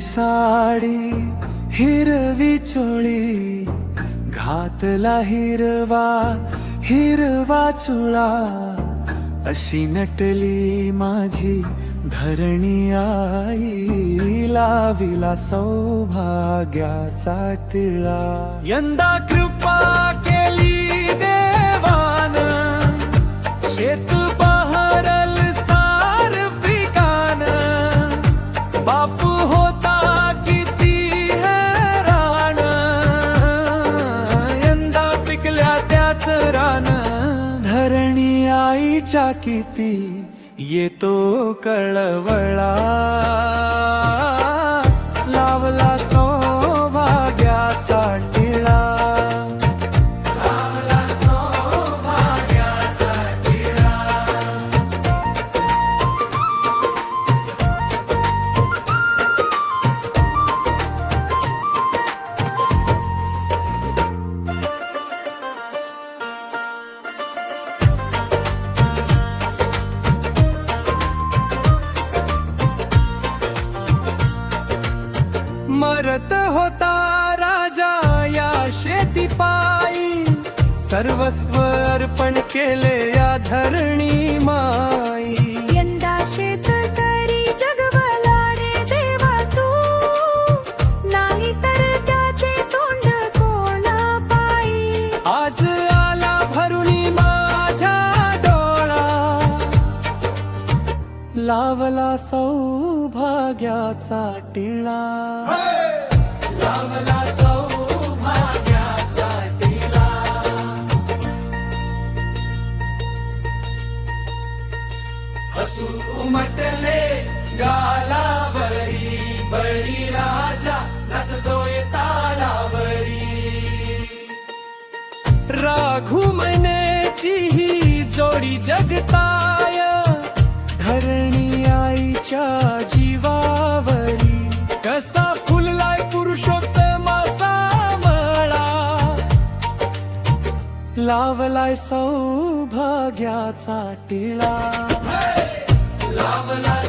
साडी हिरवी चोळी घातला हिरवा हिरवा चुळा अशी नटली माझी धरणी आई लाविला सौभाग्याचा टिळा यंदा कृपा केली देवान शेत बहरल सार पिकान बापू होता किती हैराण यंदा पिकल्या त्याच रान धरणी आईच्या किती येतो कळवळा लावला सौभाग्याचा टिळा लावला सौभाग्याचा टिळा मरत होता राजा या शेती पायी सर्वस्व अर्पण केले या धरणी माई यंदा शेतकरी जगवला रे देवा तू नाही तर त्याचे तोंड कोणा पायी आज आला भरुणी माझा डोळा लावला सौभाग्याचा टिळा लावला सौभाग्याचा टिळा हसू उमटले गालावरी बळी राजा नाचतोय तालावरी राघू मैनेची ही जोडी जगताय धरणी आईच्या जीवावरी कसा फुललाय पुरुषोत्तमाचा मळा लावलाय सौभाग्याचा टिळा लावलाय